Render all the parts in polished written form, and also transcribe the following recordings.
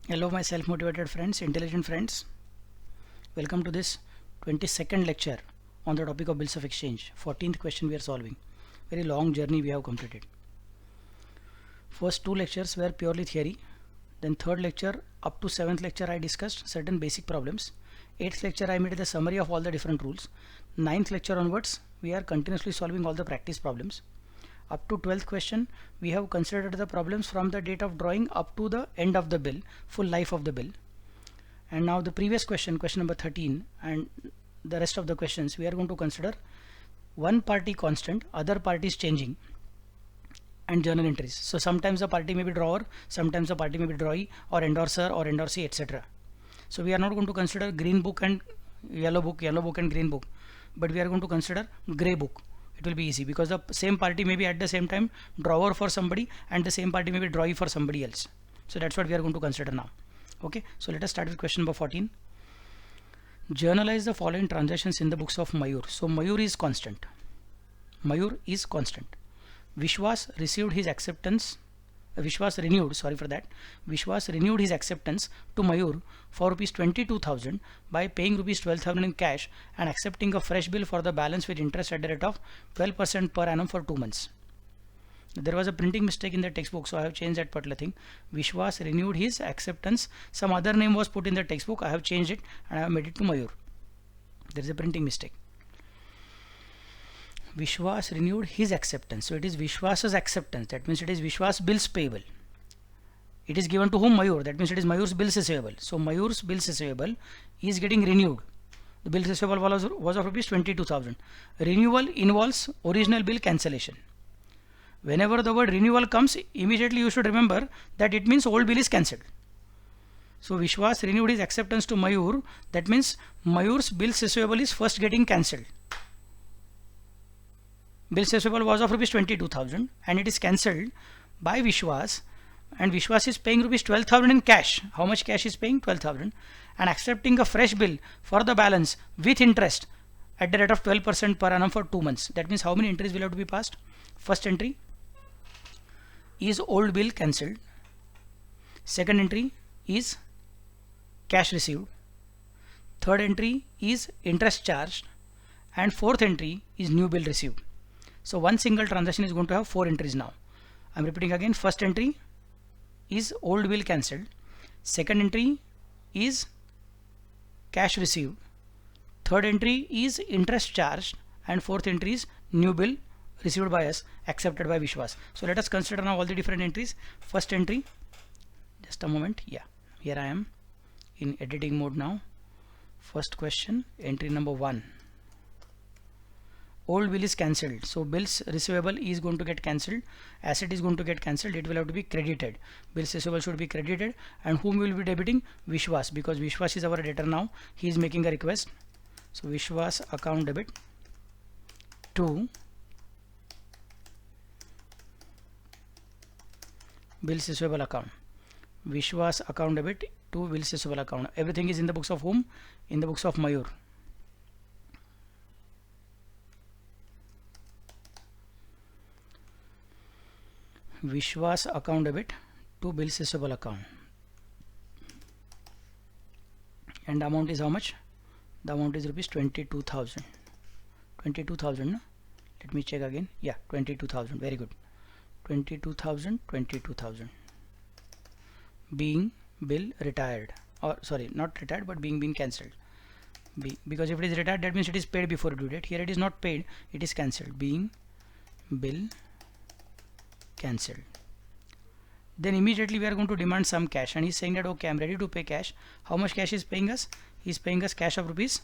Hello my self-motivated friends, intelligent friends. Welcome to this 22nd lecture on the topic of bills of exchange. 14th question we are solving. Very long journey we have completed. First two lectures were purely theory. Then third lecture up to 7th lecture I discussed certain basic problems. 8th lecture I made the summary of all the different rules. 9th lecture onwards we are continuously solving all the practice problems. Up to 12th question we have considered the problems from the date of drawing up to the end of the bill, full life of the bill. And now the previous question, question number 13, and the rest of the questions we are going to consider one party constant, other parties changing, and journal entries. So sometimes the party may be drawer, sometimes the party may be drawee or endorser or endorsee, etc. So we are not going to consider green book and yellow book and green book, but we are going to consider grey book. It will be easy because the same party may be at the same time drawer for somebody and the same party may be drawee for somebody else. So that's what we are going to consider now. Okay, so let us start with question number 14. Journalize the following transactions in the books of Mayur. So Mayur is constant. Mayur is constant. Vishwas received his acceptance. Vishwas renewed, Vishwas renewed his acceptance to Mayur for rupees 22,000 by paying rupees 12,000 in cash and accepting a fresh bill for the balance with interest at the rate of 12% per annum for 2 months. There was a printing mistake in the textbook, so I have changed that particular thing. Vishwas renewed his acceptance. Some other name was put in the textbook. I have changed it and I have made it to Mayur. There is a printing mistake. Vishwas renewed his acceptance. So it is Vishwas's acceptance. That means it is Vishwas bills payable. It is given to whom? Mayur. That means it is Mayur's bills receivable. So Mayur's bills receivable is getting renewed. The bill receivable was of rupees 22,000. Renewal involves original bill cancellation. Whenever the word renewal comes, immediately you should remember that it means old bill is cancelled. So Vishwas renewed his acceptance to Mayur. That means Mayur's bills receivable is first getting cancelled. Bills receivable was of rupees 22,000 and it is cancelled by Vishwas, and Vishwas is paying rupees 12,000 in cash. How much cash is paying? 12,000, and accepting a fresh bill for the balance with interest at the rate of 12% per annum for 2 months. That means how many entries will have to be passed? First entry is old bill cancelled. Second entry is cash received. Third entry is interest charged, and fourth entry is new bill received. So one single transaction is going to have 4 entries now. I am repeating again. First entry is old bill cancelled. Second entry is cash received. Third entry is interest charged, and fourth entry is new bill received by us, accepted by Vishwas. So let us consider now all the different entries. First entry, just a moment. Yeah, here I am in editing mode now. First question, entry number 1. Old bill is cancelled, so bills receivable is going to get cancelled, asset is going to get cancelled, it will have to be credited. Bills receivable should be credited, and whom will be debiting? Vishwas, because Vishwas is our debtor now. He is making a request. So Vishwas account debit to bills receivable account. Vishwas account debit to bills receivable account. Everything is in the books of whom? In the books of Mayur. Vishwas account debit to bills receivable account, and the amount is how much? The amount is rupees 22,000. 22,000, no? Let me check again. Yeah, 22,000. Very good. 22,000. Being bill retired, or sorry, not retired, but being cancelled. Because if it is retired, that means it is paid before due date. Here it is not paid, it is cancelled. Being bill cancelled. Then immediately we are going to demand some cash, and he's saying that okay, I'm ready to pay cash. How much cash is paying us? He's paying us cash of rupees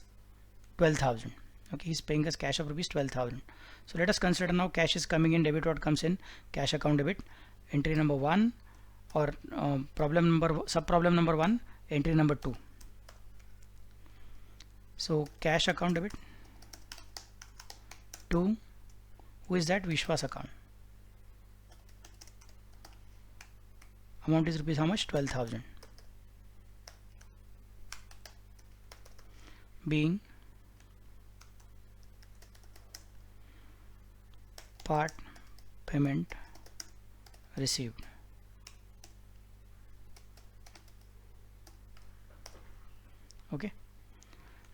12,000. Okay, he's paying us cash of rupees 12,000. So let us consider now cash is coming in, debit what comes in, cash account debit. Entry number 1, or sub problem number 1, entry number 2. So cash account debit to, who is that? Vishwas account. Amount is rupees how much? 12,000. Being part payment received. Okay.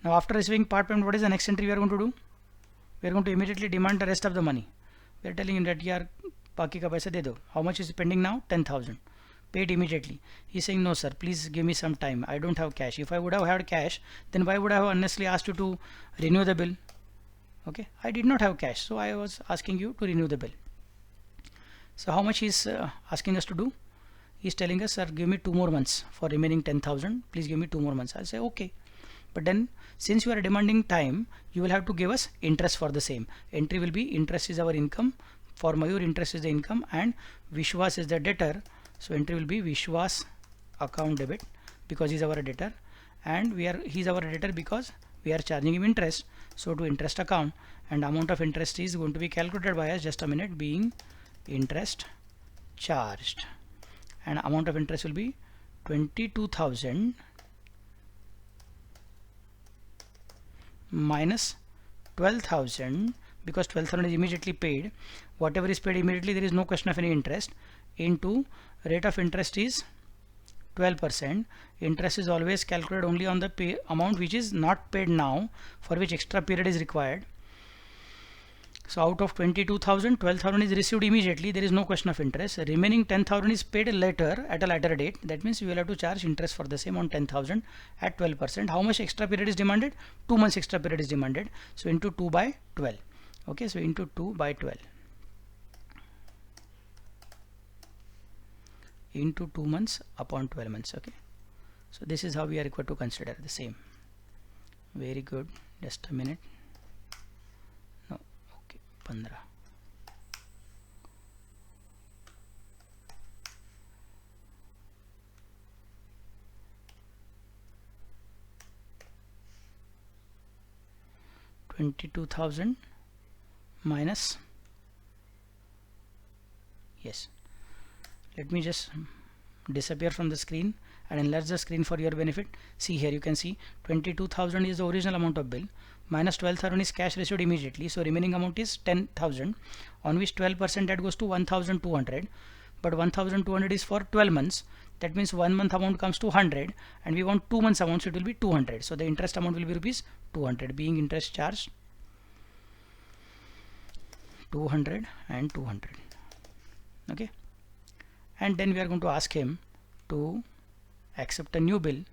Now after receiving part payment, what is the next entry we are going to do? We are going to immediately demand the rest of the money. We are telling him that yaar बाकी का पैसा दे दो. How much is pending now? 10,000. Paid immediately. He's saying, no sir, please give me some time. I don't have cash. If I would have had cash, then why would I have honestly asked you to renew the bill? Okay, I did not have cash, so I was asking you to renew the bill. So how much he's asking us to do? He's telling us, sir, give me 2 more months for remaining 10,000. Please give me 2 more months. I'll say okay. But then since you are demanding time, you will have to give us interest for the same. Entry will be interest is our income. For Mayur, interest is the income and Vishwas is the debtor. So entry will be Vishwas account debit because he's our debtor, and he's our debtor because we are charging him interest. So to interest account, and amount of interest is going to be calculated by us, just a minute, being interest charged, and amount of interest will be 22,000 minus 12,000, because 12,000 is immediately paid. Whatever is paid immediately, there is no question of any interest, into rate of interest is 12%. Interest is always calculated only on the amount which is not paid now, for which extra period is required. So out of 22,000, 12,000 is received immediately. There is no question of interest. Remaining 10,000 is paid later at a later date. That means we will have to charge interest for the same on 10,000 at 12%. How much extra period is demanded? 2 months extra period is demanded. So into 2 by 12. Okay, so into 2 by 12. Into 2 months upon 12 months. Okay, so this is how we are required to consider the same. Very good. Just a minute. No, okay, 15. $22,000 minus, yes, let me just disappear from the screen and enlarge the screen for your benefit. See here, you can see 22,000 is the original amount of bill, minus 12,000 is cash received immediately, so remaining amount is 10,000, on which 12% that goes to 1,200, but 1,200 is for 12 months. That means 1 month amount comes to 100, and we want 2 months amount, so it will be 200. So the interest amount will be rupees 200, being interest charged 200 and 200. Okay, and then we are going to ask him to accept a new bill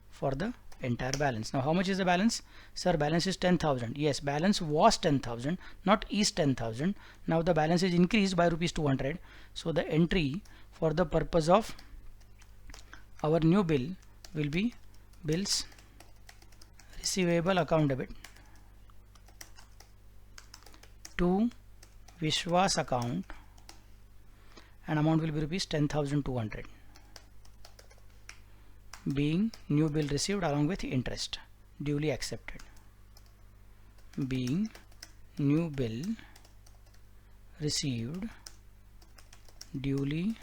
for the entire balance. Now how much is the balance? Sir, balance is 10,000. Yes, balance was 10,000, not is 10,000. Now the balance is increased by rupees 200. So the entry for the purpose of our new bill will be bills receivable account debit to Vishwas account, and amount will be rupees 10,200, being new bill received along with interest duly accepted, being new bill received duly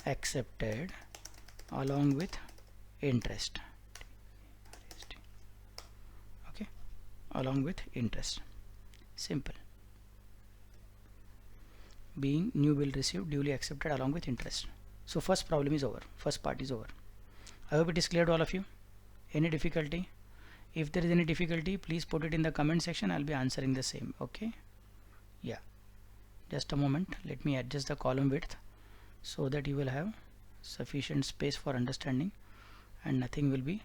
accepted along with interest. Okay, along with interest. Simple. Being new bill received duly accepted along with interest. So first problem is over, first part is over. I hope it is clear to all of you. Any difficulty? If there is any difficulty, please put it in the comment section. I'll be answering the same. Okay, yeah, just a moment, let me adjust the column width so that you will have sufficient space for understanding and nothing will be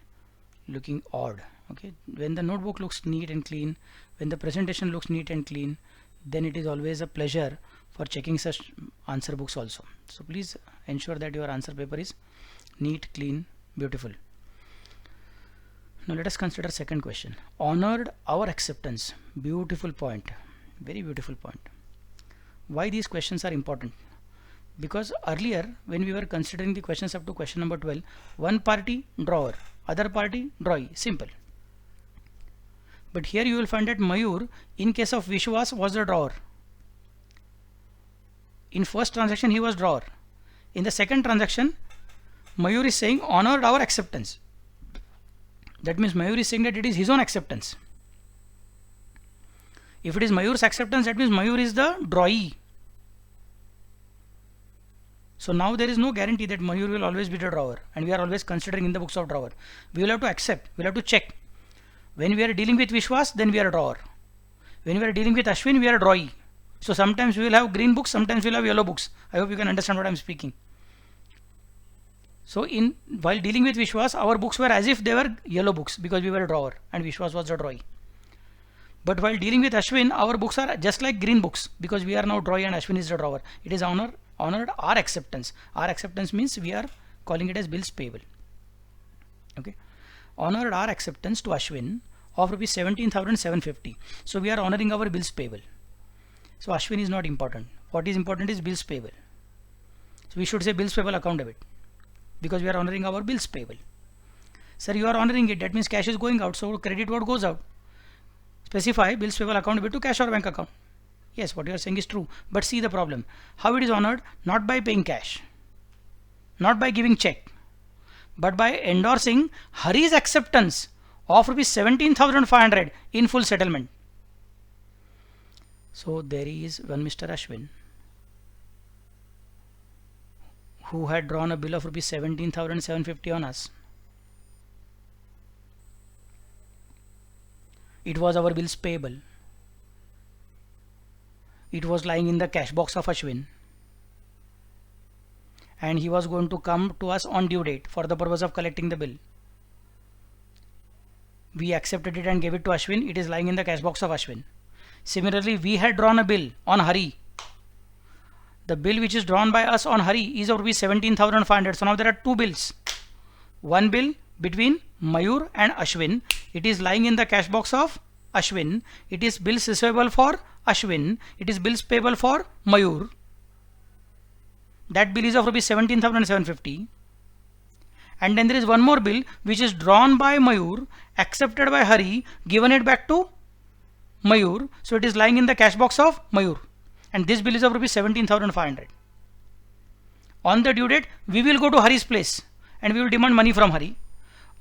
looking odd. Okay, when the notebook looks neat and clean, when the presentation looks neat and clean, then it is always a pleasure for checking such answer books also. So please ensure that your answer paper is neat, clean, beautiful. Now let us consider second question. Honored our acceptance. Beautiful point, very beautiful point. Why these questions are important? Because earlier when we were considering the questions up to question number 12, one party drawer, other party drawee, simple. But here you will find that Mayur, in case of Vishwas, was the drawer. In first transaction he was drawer. In the second transaction, Mayur is saying honored our acceptance. That means Mayur is saying that it is his own acceptance. If it is Mayur's acceptance, that means Mayur is the drawee. So now there is no guarantee that Mayur will always be the drawer, and we are always considering in the books of drawer. We will have to accept, we will have to check. When we are dealing with Vishwas, then we are a drawer. When we are dealing with Ashwin, we are a drawee. So sometimes we will have green books, sometimes we will have yellow books. I hope you can understand what I am speaking. So while dealing with Vishwas, our books were as if they were yellow books because we were a drawer and Vishwas was a drawee. But while dealing with Ashwin, our books are just like green books because we are now drawee and Ashwin is the drawer. It is honored our acceptance. Our acceptance means we are calling it as bills payable. Okay. Honored our acceptance to Ashwin of rupees 17,750. So we are honoring our bills payable. So Ashwin is not important. What is important is bills payable. So we should say bills payable account debit because we are honoring our bills payable. Sir, you are honoring it. That means cash is going out. So credit what goes out. Specify bills payable account debit to cash or bank account. Yes, what you are saying is true. But see the problem. How it is honored? Not by paying cash. Not by giving check. But by endorsing Hari's acceptance of rupees 17,500 in full settlement. So there is one Mr. Ashwin who had drawn a bill of rupees 17,750 on us. It was our bills payable. It was lying in the cash box of Ashwin. And he was going to come to us on due date for the purpose of collecting the bill. We accepted it and gave it to Ashwin. It is lying in the cash box of Ashwin. Similarly, we had drawn a bill on Hari. The bill which is drawn by us on Hari is of rupees 17,500. So now there are two bills. One bill between Mayur and Ashwin. It is lying in the cash box of Ashwin. It is bills receivable for Ashwin. It is bills payable for Mayur. That bill is of rupees 17,750. And then there is one more bill which is drawn by Mayur, accepted by Hari, given it back to Mayur. So it is lying in the cash box of Mayur. And this bill is of rupees 17,500. On the due date, we will go to Hari's place and we will demand money from Hari.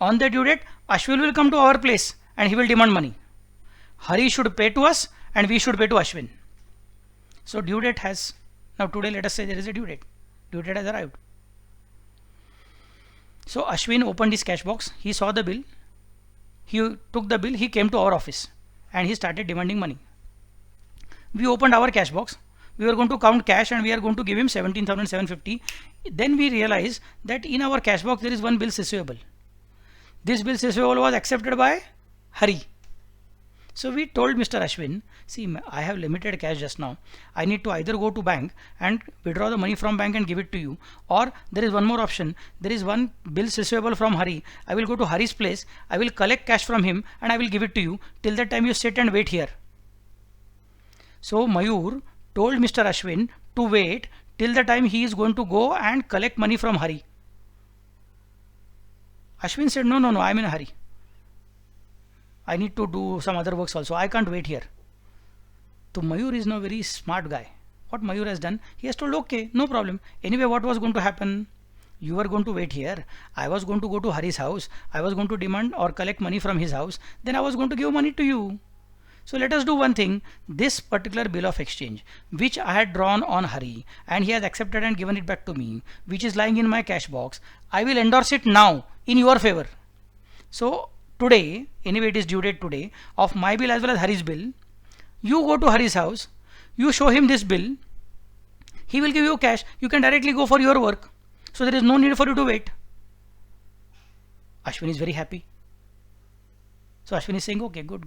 On the due date, Ashwin will come to our place and he will demand money. Hari should pay to us and we should pay to Ashwin. So due date has, now today let us say there is a due date. Due date has arrived. So Ashwin opened his cash box, he saw the bill, he took the bill, he came to our office and he started demanding money. We opened our cash box, we were going to count cash and we are going to give him 17,750. Then we realized that in our cash box there is one bill receivable. This bill receivable was accepted by Hari. So we told Mr. Ashwin, see, I have limited cash just now. I need to either go to bank and withdraw the money from bank and give it to you, or there is one more option. There is one bill receivable from Hari. I will go to Hari's place. I will collect cash from him and I will give it to you. Till that time you sit and wait here. So Mayur told Mr. Ashwin to wait till the time he is going to go and collect money from Hari. Ashwin said, no, I am in a hurry. I need to do some other works also. I can't wait here. So Mayur is now a very smart guy. What Mayur has done, he has told, okay, no problem. Anyway, what was going to happen? You were going to wait here. I was going to go to Hari's house. I was going to demand or collect money from his house. Then I was going to give money to you. So let us do one thing. This particular bill of exchange, which I had drawn on Hari and he has accepted and given it back to me, which is lying in my cash box, I will endorse it now in your favor. So today, anyway it is due date today, of my bill as well as Hari's bill, you go to Hari's house, you show him this bill, he will give you cash, you can directly go for your work. So there is no need for you to wait. Ashwin is very happy. So Ashwin is saying, okay, good.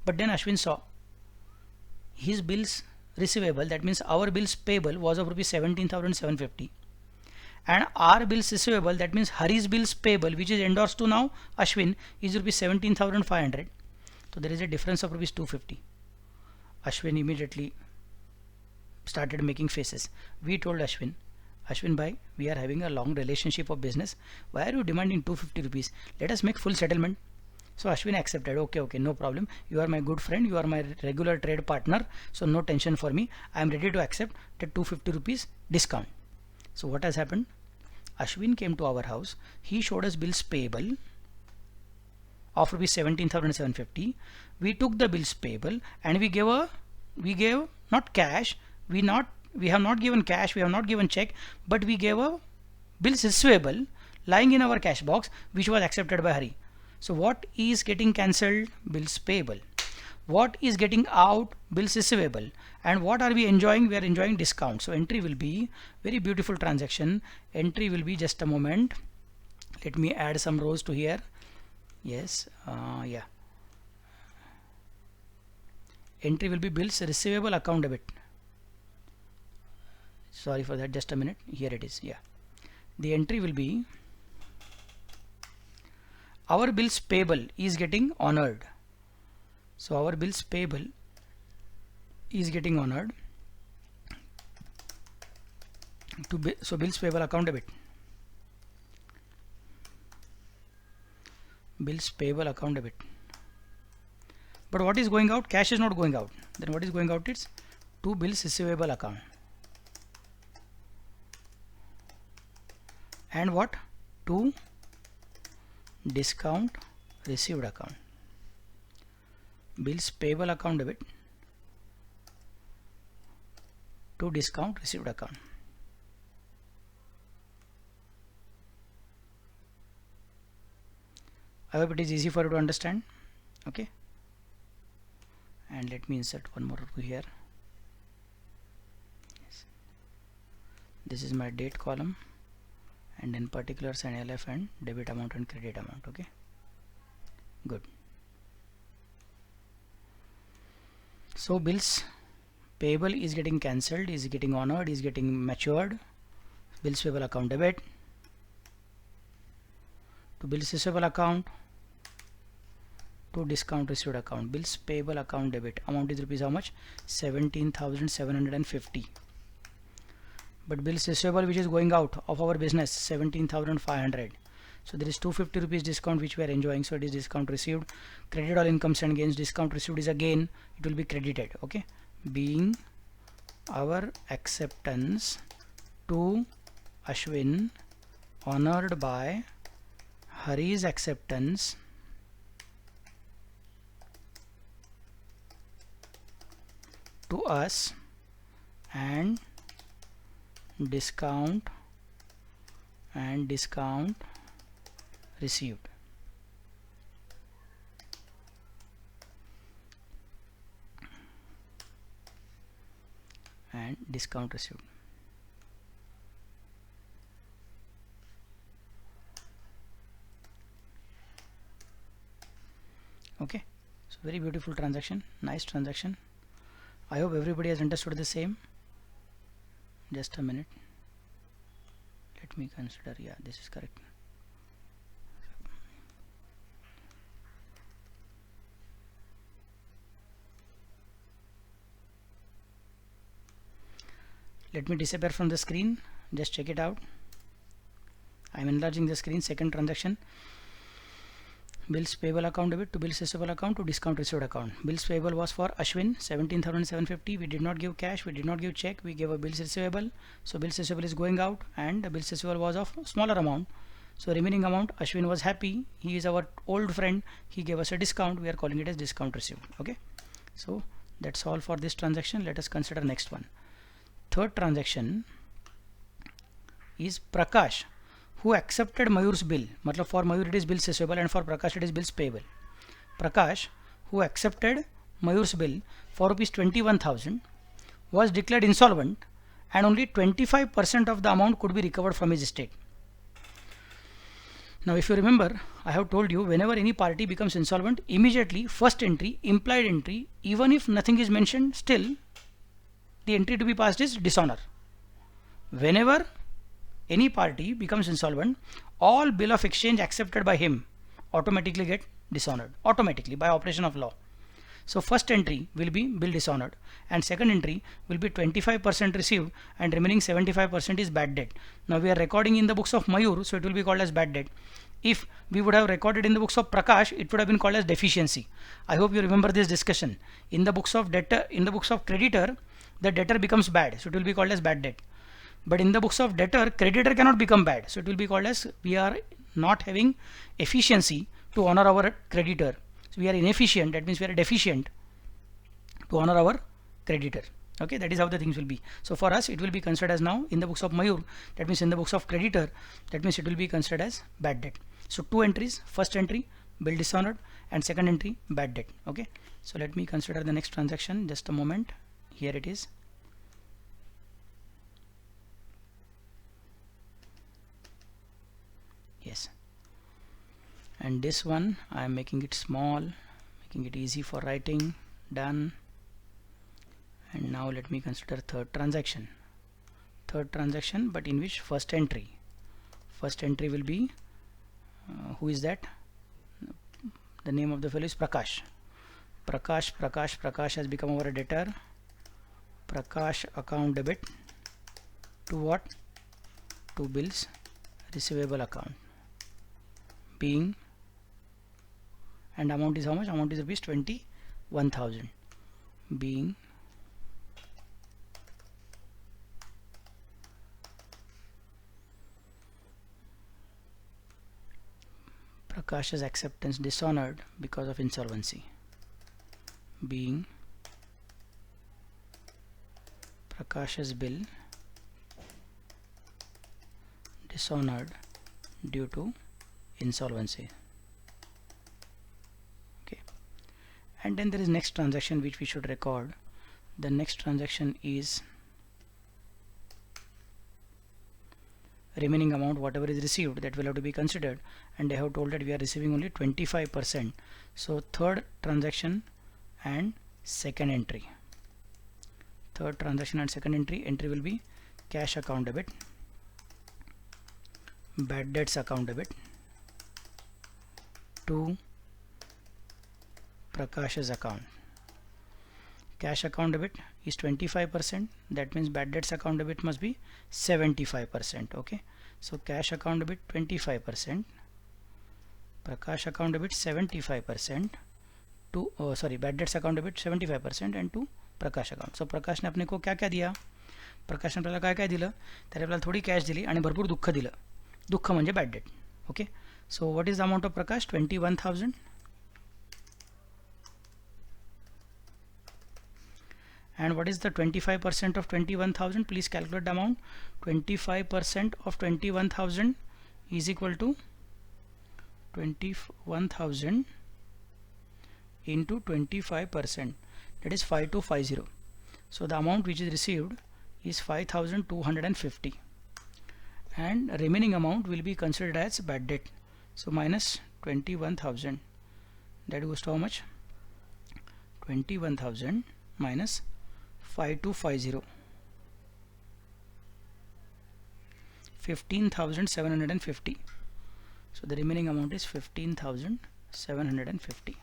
But then Ashwin saw his bills receivable, that means our bills payable, was of rupees 17,750. And our bills receivable, that means Hari's bills payable, which is endorsed to now Ashwin, is rupees 17,500. So there is a difference of rupees 250. Ashwin immediately started making faces. We told Ashwin bhai, we are having a long relationship of business. Why are you demanding 250 rupees? Let us make full settlement. So Ashwin accepted. Okay, no problem. You are my good friend. You are my regular trade partner. So no tension for me. I am ready to accept the 250 rupees discount. So what has happened? Ashwin came to our house. He showed us bills payable of rupees 17,750. We took the bills payable and we gave not cash. We we have not given cash, we have not given check, but we gave a bills receivable lying in our cash box which was accepted by Hari. So what is getting cancelled? Bills payable. What is getting out? Bills receivable. And what are we enjoying? We are enjoying discount. So entry will be very beautiful transaction. Entry will be, just a moment, let me add some rows to here. Yes, yeah. Entry will be bills receivable account debit. Sorry for that, just a minute. Here it is. Yeah, the entry will be our bills payable is getting honored. So our bills payable is getting honored to so bills payable account debit. Bills payable account debit. But what is going out? Cash is not going out. Then what is going out? It's to bills receivable account. And what? To discount received account. Bills payable account debit to discount received account. I hope it is easy for you to understand. Okay, and let me insert one more row here. Yes. This is my date column, and in particulars and LF and debit amount and credit amount. Okay, good. So bills payable is getting cancelled, is getting honored, is getting matured. Bills payable account debit to bills receivable account to discount received account. Bills payable account debit. Amount is rupees how much? 17,750. But bills receivable which is going out of our business 17,500. So there is 250 rupees discount which we are enjoying. So it is discount received. Credit all incomes and gains. Discount received is a gain. It will be credited. Okay, being our acceptance to Ashwin honored by Hari's acceptance to us and discount received. And discount received. Okay, so very beautiful transaction, nice transaction. I hope everybody has understood the same. Just a minute, let me consider. Yeah, this is correct. Let me disappear from the screen. Just check it out. I am enlarging the screen. Second transaction, bills payable account debit to bills receivable account to discount received account. Bills payable was for Ashwin 17,750. We did not give cash, we did not give check, we gave a bills receivable. So bills receivable is going out and the bills receivable was of smaller amount. So remaining amount, Ashwin was happy. He is our old friend. He gave us a discount. We are calling it as discount received. Okay, so that's all for this transaction. Let us consider next one. Third transaction is Prakash, who accepted Mayur's bill. Matlab for Mayur it is bills receivable and for Prakash it is bills payable. Prakash, who accepted Mayur's bill for rupees 21,000, was declared insolvent and only 25% of the amount could be recovered from his estate. Now if you remember, I have told you whenever any party becomes insolvent, immediately first entry, implied entry, even if nothing is mentioned, still the entry to be passed is dishonor. Whenever any party becomes insolvent, all bill of exchange accepted by him automatically get dishonored, automatically by operation of law. So first entry will be bill dishonored and second entry will be 25% received and remaining 75% is bad debt. Now we are recording in the books of Mayur, so it will be called as bad debt. If we would have recorded in the books of Prakash, it would have been called as deficiency. I hope you remember this discussion. In the books of debtor, in the books of creditor, the debtor becomes bad, so it will be called as bad debt. But in the books of debtor, creditor cannot become bad, so it will be called as we are not having efficiency to honor our creditor. So we are inefficient, that means we are deficient to honor our creditor. Okay, that is how the things will be. So for us it will be considered as, now in the books of Mayur, that means in the books of creditor, that means it will be considered as bad debt. So two entries, first entry bill dishonored and second entry bad debt. Okay, so let me consider the next transaction, just a moment. Here it is. Yes, and this one I am making it small, making it easy for writing. Done. And now let me consider third transaction, but in which first entry will be who is that? The name of the fellow is Prakash. Prakash has become our debtor. Prakash account debit to what? To bills receivable account, being, and amount is how much? Amount is rupees 21,000, being Prakash's acceptance dishonored because of insolvency, being Prakash's bill dishonored due to insolvency. Okay, and then there is next transaction which we should record. The next transaction is remaining amount, whatever is received, that will have to be considered, and they have told that we are receiving only 25%. So third transaction and second entry, entry will be cash account debit, bad debts account debit to Prakash's account. Cash account debit is 25%, that means bad debts account debit must be 75%. Okay, so cash account debit 25%, Prakash account debit 75% to bad debts account debit 75% and to Prakash account. So प्रकाशने अपने को क्या क्या दिया? प्रकाशने आपल्याला काय काय दिलं? त्याने आपल्याला थोडी कॅश दिली आणि भरपूर दुःख दिलं. दुःख म्हणजे bad debt. Okay, so what is the amount of Prakash? 21,000. And what is the 25% of 21,000? Please calculate the amount. 25% of 21,000 is equal to 21,000 into 25%. That is 5250. So the amount which is received is 5,250, and remaining amount will be considered as bad debt. So minus 21,000. That goes to how much? 21,000 minus 5250. 15,750. So the remaining amount is 15,750,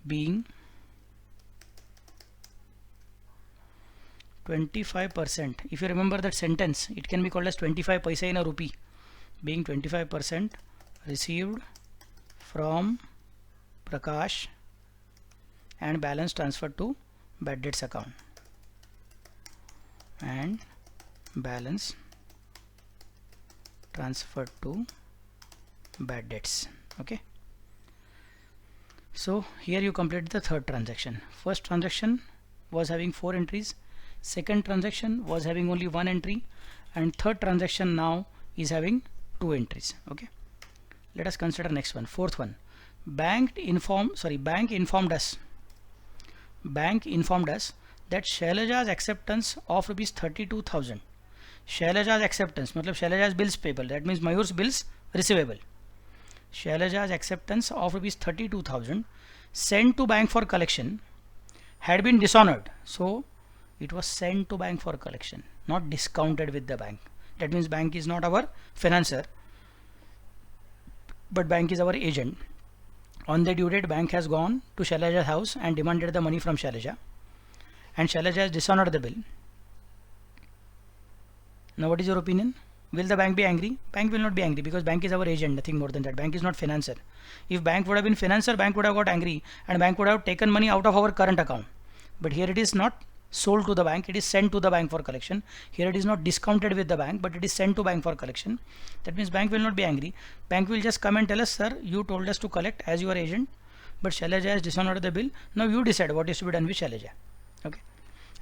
being 25%. If you remember that sentence, it can be called as 25 paisa in a rupee, being 25% received from Prakash and balance transferred to bad debts account, and balance transferred to bad debts. Okay, so here you complete the third transaction. First transaction was having 4 entries, second transaction was having only 1 entry, and third transaction now is having 2 entries. Okay, let us consider next one, fourth one. Bank informed us that Shailaja's acceptance of rupees 32,000. Shailaja's acceptance मतलब Shailaja's bills payable, that means Mayur's bills receivable. Shailaja's acceptance of rupees 32,000 sent to bank for collection had been dishonored. So it was sent to bank for collection, not discounted with the bank. That means bank is not our financier, but bank is our agent. On the due date, bank has gone to Shailaja's house and demanded the money from Shailaja, and Shailaja has dishonored the bill. Now what is your opinion? Will the bank be angry? Bank will not be angry, because bank is our agent, nothing more than that. Bank is not financier. If bank would have been financier, bank would have got angry and bank would have taken money out of our current account. But here it is not sold to the bank, it is sent to the bank for collection. Here it is not discounted with the bank, but it is sent to bank for collection. That means bank will not be angry. Bank will just come and tell us, sir, you told us to collect as your agent, but Shailaja has dishonored the bill. Now you decide what is to be done with Shailaja. Okay,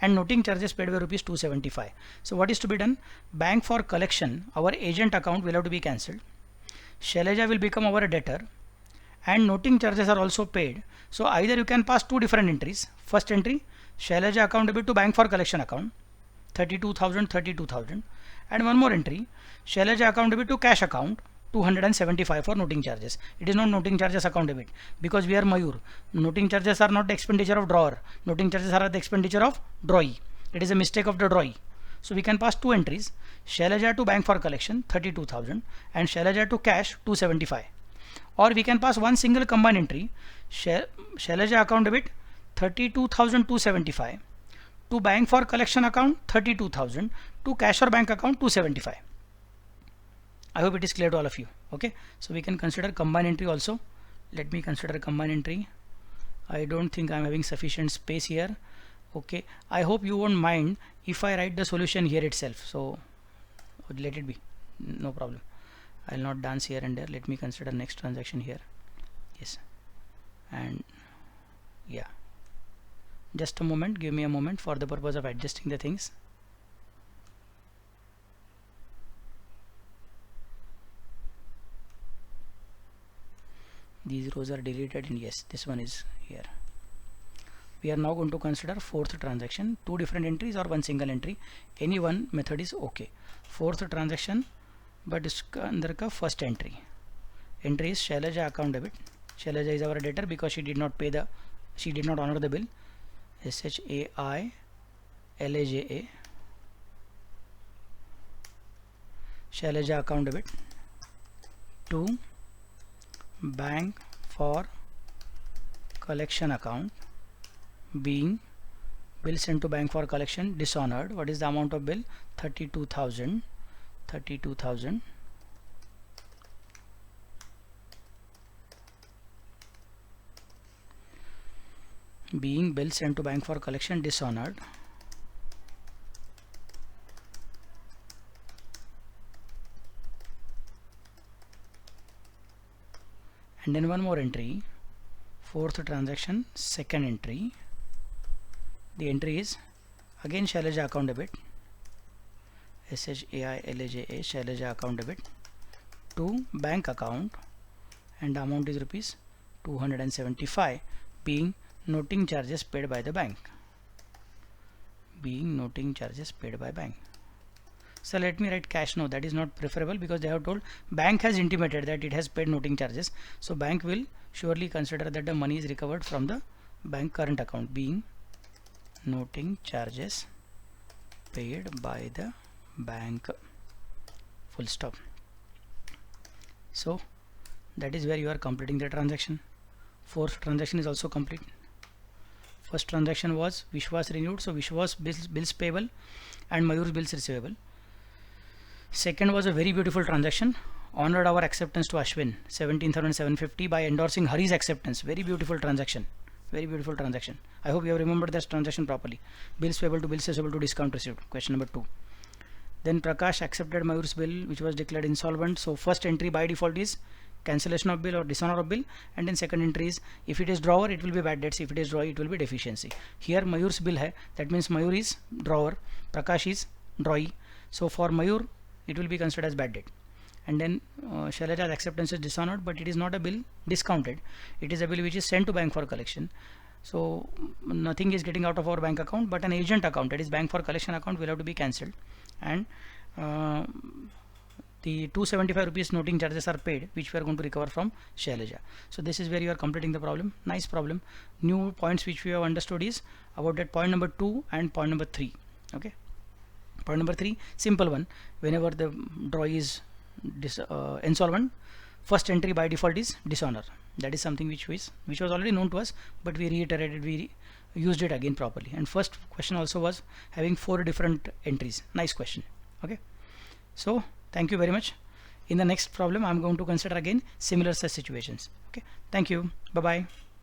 and noting charges paid were rupees 275. So what is to be done? Bank for collection, our agent account will have to be cancelled. Shailaja will become our debtor and noting charges are also paid. So either you can pass two different entries. First entry, Shailaja account debit to bank for collection account, 32,000, and one more entry, Shailaja account debit to cash account, 275 for noting charges. It is not noting charges account debit because we are Mayur. Noting charges are not the expenditure of drawer. Noting charges are the expenditure of drawee. It is a mistake of the drawee. So we can pass two entries, Shailaja to bank for collection 32,000 and Shailaja to cash 275. Or we can pass one single combined entry, Shailaja account debit 32,275 to bank for collection account 32,000 to cash or bank account 275. I hope it is clear to all of you. Okay, so we can consider combined entry also. Let me consider combined entry. I don't think I'm having sufficient space here. Okay, I hope you won't mind if I write the solution here itself. So let it be, no problem. I'll not dance here and there. Let me consider next transaction here. Yes, and yeah, just a moment, give me a moment for the purpose of adjusting the things. These rows are deleted and yes, this one is here. We are now going to consider fourth transaction, two different entries or one single entry. Any one method is okay. Fourth transaction, but iska andar ka first entry. Entry is Shailaja account debit. Shailaja is our debtor because she did not honor the bill. Shailaja Shailaja account debit to bank for collection account, being bill sent to bank for collection dishonored. What is the amount of bill? 32,000. Being bill sent to bank for collection dishonored. And then one more entry, fourth transaction, second entry. The entry is again Shailaja account debit, Shailaja Shailaja account debit to bank account, and the amount is rupees 275, being noting charges paid by the bank. So let me write cash. No, that is not preferable because they have told bank has intimated that it has paid noting charges. So bank will surely consider that the money is recovered from the bank current account, being noting charges paid by the bank, full stop. So that is where you are completing the transaction. Fourth transaction is also complete. First transaction was Vishwas renewed, so Vishwas bills payable and Mayur's bills receivable. Second was a very beautiful transaction, honored our acceptance to Ashwin 17,750 by endorsing Hari's acceptance. Very beautiful transaction. I hope you have remembered this transaction properly. Bills payable to bills receivable to discount received. Question number 2. Then Prakash accepted Mayur's bill, which was declared insolvent. So first entry by default is cancellation of bill or dishonor of bill, and then second entry is if it is drawer it will be bad debts, if it is drawee it will be deficiency. Here Mayur's bill hai, that means Mayur is drawer, Prakash is drawee. So for Mayur it will be considered as bad debt. And then Shailaja's acceptance is dishonored, but it is not a bill discounted. It is a bill which is sent to bank for collection. So nothing is getting out of our bank account, but an agent account, that is bank for collection account, will have to be cancelled. And the 275 rupees noting charges are paid, which we are going to recover from Shailaja. So this is where you are completing the problem. Nice problem. New points which we have understood is about that point number 2 and point number 3. Okay. Point number 3, simple one. Whenever the drawee is insolvent, first entry by default is dishonor. That is something which was already known to us, but we reiterated, we used it again properly. And first question also was having 4 different entries. Nice question. Okay. So thank you very much. In the next problem, I am going to consider again similar such situations. Okay. Thank you. Bye bye.